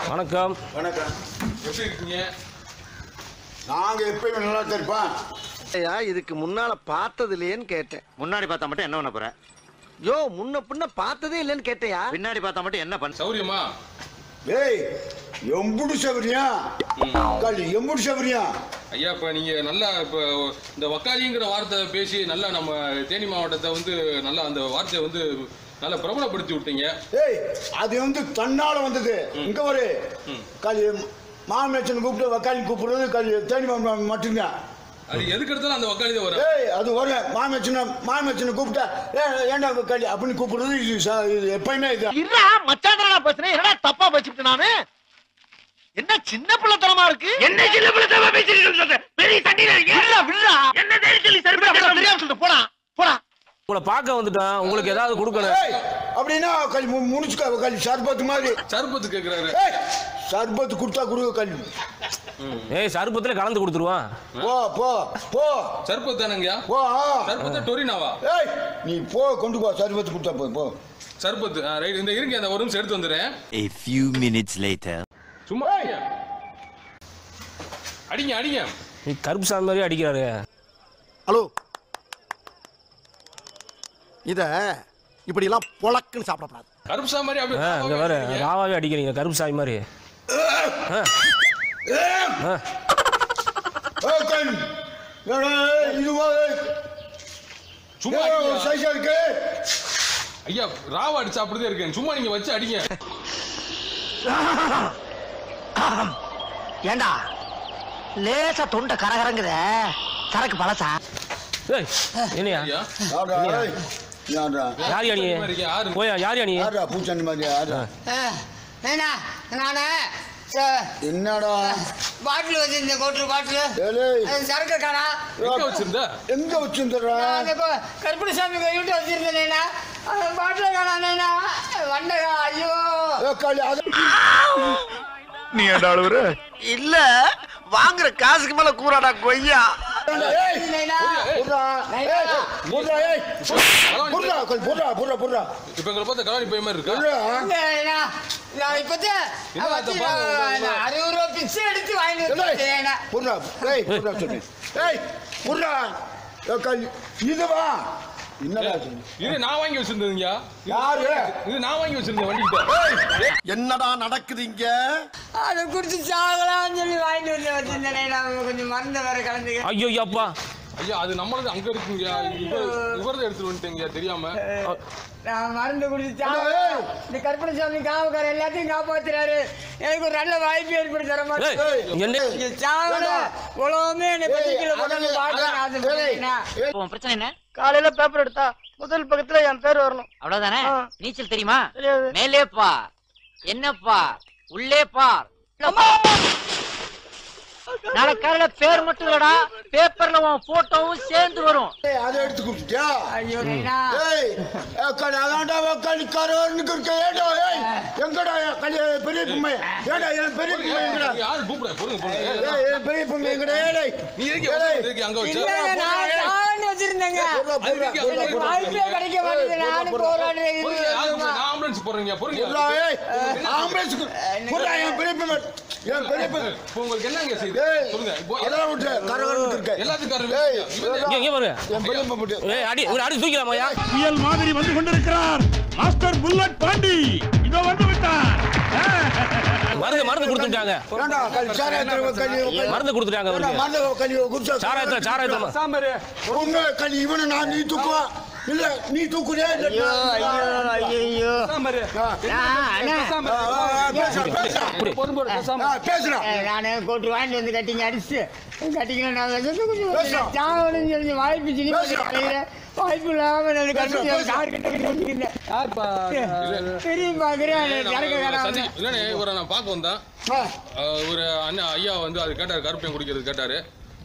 வணக்கம். வணக்கம். எப்படி இருக்கீங்க? நாங்க எப்பயும் நல்லா இருப்போம். இதுக்கு முன்னால பார்த்தது இல்லையேன்னு கேட்டேன். முன்னாடி பார்த்தா மட்டும் என்ன பண்ண போற? யோ முன்ன பின்ன பார்த்ததே இல்லைன்னு கேட்டையா? பின்னாடி பார்த்தா மட்டும் என்ன பண்ண? சௌரியமா? ஏய் எம்புடு சவரியா காலி எம்புடு சவரியா ஐயா, இப்போ நீங்கள் நல்லா இப்போ இந்த வக்காலிங்கிற வார்த்தை பேசி நல்லா நம்ம தேனி மாவட்டத்தை வந்து நல்லா அந்த வார்த்தையை வந்து நல்லா பிரபலப்படுத்தி விட்டீங்க. ஏய் அது வந்து தன்னால வந்தது. இங்க ஒரு காலி மாமேச்சன் கூப்பிட்டு வக்காலி கூப்பிடுறது காலி தேனி மாவட்டம் மட்டும்தான். அது எதுக்கு எடுத்தாலும் அந்த வக்காலி தான் வரும். ஏய் அது ஒரு மாமேச்சனை கூப்பிட்டா ஏன்டா வக்காலி அப்படின்னு கூப்பிடுறது இது எப்பயுமே இது. இல்ல மச்சான் பேசுறேன். என்னடா தப்பா பேசிட்டு நானு? என்ன சின்ன பிள்ளைத்தனமா இருக்கு? என்ன சின்ன பிள்ளைத்தனமா பேசிட்டு இருக்க? பெரிய தண்ணில ஏறா விடுடா. என்ன தெரிஞ்சு சரிபட தெரியாம சொல்லிட்டு போடா போடா. உங்களை பார்க்க வந்துட்டேன், உங்களுக்கு ஏதாவது கொடுக்கணும். ஏய் அப்படினா காலி முனிச்சுக்க காலி சர்பத் மாதிரி. சர்பத்து கேக்குறாரு. ஏய் சர்பத் குடுத்தா குடுங்க காலி. ஏய் சர்பத்துல கலந்து கொடுத்துருவான். போ போ போ. சர்பத் தானங்கயா? போ. சர்பத்து டொரினாவா? ஏய் நீ போ கொண்டு போ சர்பத் குடுத்தா போ போ. சர்பத் ரைட். இந்த இருங்க, அந்த ஒரு நிமிஷம் எடுத்து வந்துறேன். A few minutes later. சும்மா அடிங்க அடிங்க. நீ கருப்பு சாமி மாதிரி அடிக்கிறாரு. ஹலோ இத இப்படி எல்லாம் பொளக்குன்னு சாப்பிடக்கூடாது. கருப்பு சாமி மாதிரி இங்க அப்படியே வேற ராவாவே அடிக்கிறீங்க கருப்பு சாமி மாதிரி. ஏய் கண் இதுவா சும்மா சைஸா இருக்கு. ஐயா ராவா அடிச்சு அப்படியே இருக்கேன். சும்மா நீங்க வச்சு அடிங்க. ஏண்டா லேசா தொண்டை கரகரங்குத சரக்கு பழசா? ஏய் என்னையா? ஐயா யாரா ஏய் யாரா யார் நீ? யாரு? போயா யார் நீ? யாரா பூச்சண்டி மாதிரி யாரா? ஏண்ணா நானு என்னடா பாட்டில் வச்சிருந்த கோட்டர் பாட்டில் ஏய் சரக்கு காணா எங்க வச்சிருந்த? எங்க வச்சிருந்தடா? கருப்பண சாமி கைவிட்டு வச்சிருந்தேண்ணா பாட்டில் காணாண்ணா வண்டகா. ஐயோ காலி அது நீ ஏண்டா அழுவுற? இல்ல வாங்குற காசுக்கு மேல கூறாடா கொய்யா. ஏய் புறா ஏய் புறா ஏய் புறா காலி புறா புறா புறா. இப்ப எங்களை பார்த்த கலாணி போய் மாதிரி இருக்கா? நான் இப்போதே 60 ரூபா பிச்சை எடுத்து வாங்கி வச்சிருக்கேன். புறா ஏய் புறா சொல்லு. ஏய் புறா காலி இதுவா என்னடா சொல்லு. இது நான் வாங்கி வச்சிருந்தேங்க. யாரு? இது நான் வாங்கி வச்சிருந்தேன் வண்டிக்கிட்ட. என்னடா நடக்குது இங்க? அதை குடிச்சு சாகலாம்னு சொல்லி வாங்கிட்டு வந்து வச்சிருந்தேன். நான் கொஞ்சம் மருந்து வேற கலந்துக்க. ஐயோ அப்பா. ஐயா அது நம்மளது அங்க இருக்குங்க. இவரது எடுத்துட்டு வந்துட்டேங்க தெரியாம. நான் மருந்து குடிச்சு இந்த கற்பனை சாமி காவக்கார எல்லாத்தையும் காப்பாத்துறாரு. எனக்கு ஒரு நல்ல வாய்ப்பு ஏற்படுத்தி தர மாட்டேன். என்ன சாகல உலகமே என்னை பெட்டிக்குள்ள போட்டு பாக்குறேன். பிரச்சனை என்ன? காலையில பேப்பர் எடுத்தா முதல் பக்கத்துல என் பேர் வரணும். அவ்வளவுதானே? நீச்சல் தெரியுமா? தெரியாது. மேலே பார், என்ன பார், உள்ளே பார். நாளை காலையில பேர் மட்டும் இல்லடா, பேப்பர்ல உன் போட்டோவும் சேர்ந்து வரும். அதை எடுத்து குடிச்சிட்டியா? ஐயோ நைனா. ஏய் காலி அதான்டா காலி காரோன்னு இருக்க. ஏடா ஏய் எங்கடா காலி பெரிய பொம்மை ஏடா என் பெரிய பொம்மை எங்கடா? யாரு கூப்பிடுற? பொறுங்க பொறுங்க. ஏய் என் பெரிய பொம்மை எங்கடா? ஏய் நீ எதுக்கு அங்க வச்ச? இல்லங்க நான் சாகன்னு வச்சிருந்தேங்க. எனக்கு வாய்ப்பே கிடைக்க மாட்டேங்குது. நானும் போராடுறேன். நான் ஆம்புலன்ஸ் போறேங்க. பொறுங்க. ஏய் ஆம்புலன்ஸ் புறா என் பெரிய பொம்மை என் பெரிய பொம்மை. உங்களுக்கு என்னங்க செய்யுது? சொல்லுங்க. அதெல்லாம் விட்டு காரோன்னு இருக்க. எல்லாத்துக்கும் ஏய் இங்க பாரு. என் பெரிய பொம்மை. ஏய் அடி ஒரு அடி தூக்கிலாமாயா? புயல் மாதிரி வந்து கொண்டிருக்கிறார் மாஸ்டர் புல்லட் பாண்டி. இதோ வந்து விட்டார். மருந்து கொடுத்துட்டாங்க. ஏண்டா காலி சாராயத்துல காலி மருந்து கொடுத்துட்டாங்க அவருக்கு. மருந்து காலி குடிச்சா சாராயத்துல சாமரே உங்க காலி இவனை நான் நீ தூக்குவா இல்ல நீ தூக்குறியா? ஐயோ ஐயோ சாமரே. பேசுறா நானே கோட்டு வாங்கிட்டு வந்து கட்டிங்க அடிச்சு கட்டிக்கலாம். நான் கொஞ்சம் சாவணும்னு சொல்லி வாய்ப்பு சினி வாய்ப்பு இல்லாம நான் கட்டி கார் கட்ட வச்சிருந்தேன். தெரியும் பாக்குறேன். இல்லனே ஒரு நான் பார்க்க வந்தேன். ஒரு அண்ணா ஐயா வந்து அது கேட்டாரு, கருப்பையும் குடிக்கிறது கேட்டாரு.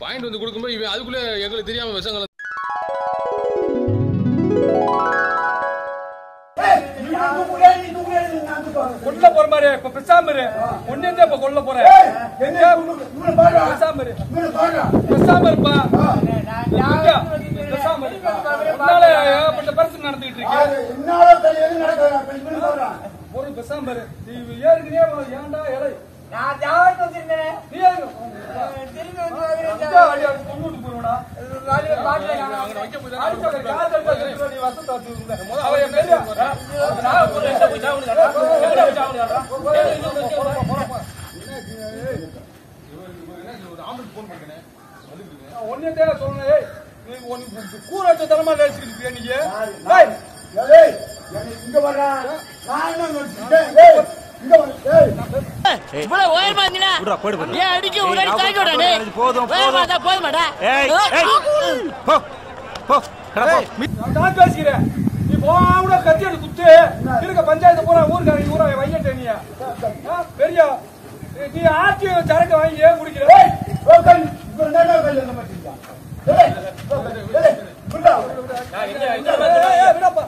பாயிண்ட் வந்து கொடுக்கும்போது இவன் அதுக்குள்ளே எங்களுக்கு தெரியாம விஷங்கள் கொல்ல போற மாதிரி இப்ப பேசாம இரு. ஒண்ணே இப்ப கொல்ல போற. பேசாம இரு. பேசாம இருப்பா. பேசாம இரு. ஏகப்பட்ட பிரச்சனை நடந்துட்டு இருக்கு. ஒரு பேசாம பாரு. நீ ஏற்கனவே ஏன்டா இலை? நான் ஜாவன் வச்சிருந்தேன். நீ ஏறு. திரும்பி வந்து வாங்குறேன். வாடி அப்படி கொண்டுட்டு போறடா. வாடில பாட்டுல அங்க வைக்க போய் அடிச்ச காதல் பத்தி நீ வசந்த வச்சிருந்த. அவ என் பெரிய நான் ஒரு நிமிஷம் போய் சாவுடுடா. எங்கடா போய் சாவுடுடா? ஒரு ஆம்புலன்ஸ் போன் பண்ணேன். ஒன்னே தேவை சொன்னேன். ஏய் நீ ஒன்னு கூராட்ட தரமா நினைச்சிட்டு நீ. டேய் ஏய் இங்க வர்றா. நான் என்ன டேய் டேய் இங்க வா. டேய் இவ்வளவு உயரமா இருந்தீனா ஏன் அடிக்க ஒரு அடி தாக்கி விடா நீ போதும் போதுமாடா ஏய் போ போ நான் பேசிக்கிறேன். நீ போனா கத்தி எடுத்து குத்து இருக்க பஞ்சாயத்து பூரா ஊருக்காரங்க ஊரா வையட்டே நீ. பெரிய நீ ஆட்சி சரக்கு வாங்கி ஏன் குடிக்கிற? ஏய் ஓகே இங்க நேரா கல்யாணம் பண்ண மாட்டீங்க. ஏய் ஏய் புண்டா விடப்பா.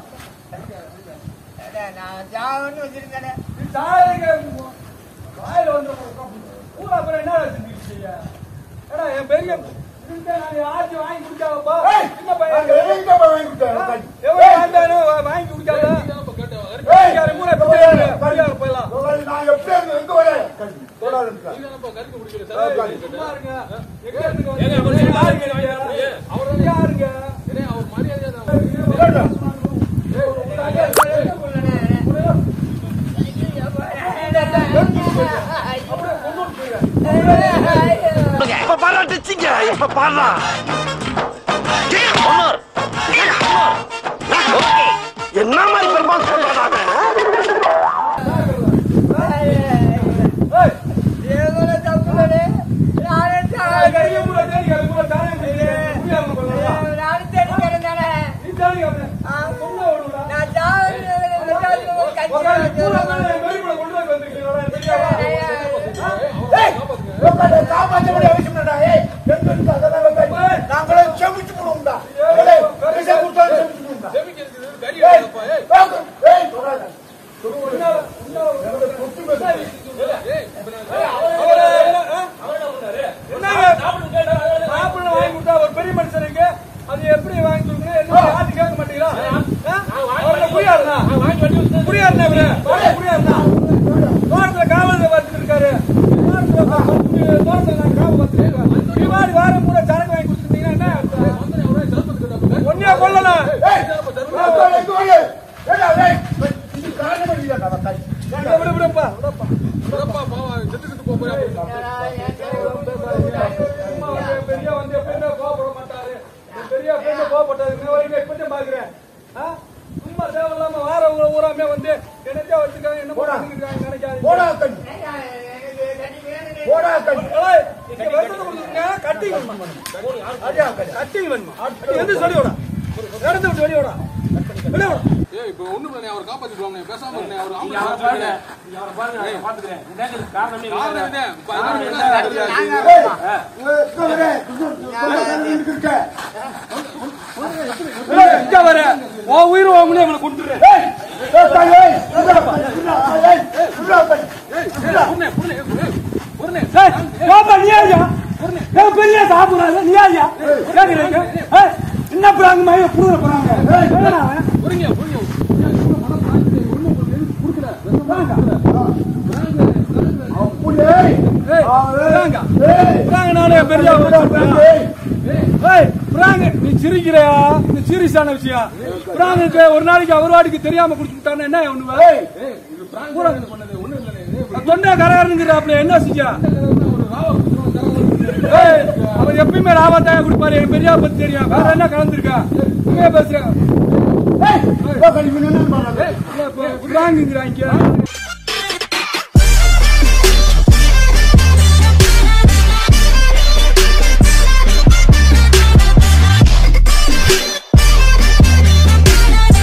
நான் ஜாவன் வச்சிருந்தேன். நீ சாயங்க வாயில வந்து ஊரா போற என்ன செஞ்சிருக்கீங்க? ஏடா என் பெரிய நான் ஆட்சி வாங்கி குடிச்சாவப்பா. சின்ன பையன் எங்க வாங்கி கொடுத்தா? எவ்வளவு ஆண்டானோ வாங்கி குடிச்சாத. ஏய் யார மூளை பரியார் போய்லாம். நான் எப்படி எங்க வரேன்? தொடாத இருக்கா. சும்மா இருங்க. எங்க இருந்து வந்து அவர் யாருங்க? அவர் மரியாதையா இப்ப பாரா டச்சிங்க இப்ப பாரா என்ன மாதிரி பெருமாள் சொல்றாங்க. ஒரு பெரிய மனுஷனுக்கு அது எப்படி வாங்கி கொடுக்கணும் யாரு கேட்க மாட்டீங்களா? புரியாருண்ணா தோட்டத்துல காவல் பார்த்துட்டு இருக்காரு. தோட்டத்துல காவல் பார்த்துட்டு இது மாதிரி வாரம் கூட சரக்கு வாங்கி கொடுத்துட்டீங்கன்னா என்ன ஒன்னே கொள்ளலாம். விடப்பா செத்துக்கிட்டு போய் பெரிய வந்து எப்பயுமே கோபப்பட மாட்டாரு. பெரிய எப்பயுமே கோபப்பட்டாரு. இன்ன வரைக்கும் எப்பயும் பாக்குறேன். சும்மா தேவையில்லாம வார ஊராமே வந்து என்னத்தையா வச்சுக்காங்க என்ன பண்ணிருக்காங்க நினைக்காது. கட்டிங் வேணுமா? எந்த சொல்லிவிடா நடந்து விட்டு வெளியோடா வெளியோட. ஏய் இப்போ ஒண்ணு பண்ணே அவர் காப்பாத்திடுவாங்க. பேசாம இருங்க. அவர் பாத்துக்கிறேன். காரணம் நீ இங்க வர உன் உயிர் வாங்கணும் அவனை கொடுத்துடுறேன். பெரிய சாப்பிடுறாங்க நீ யாரியா கேக்குறீங்க? என்ன போறாங்க மய புடுற போறாங்க. நீ சிரிக்கிறையா? இந்த சீரியஸான விஷயம். பிராங்குக்கு ஒரு நாளைக்கு அவர் வாடிக்கு தெரியாம குடிச்சுட்டான்னு என்ன தொண்டை கரையாருங்கிறாப்ல என்ன செஞ்சா? அவர் எப்பயுமே ராவாத்தாயா குடிப்பாரு. எனக்கு பெரியா பத்தி தெரியும். வேற என்ன கலந்துருக்கா? பேசுறேன்.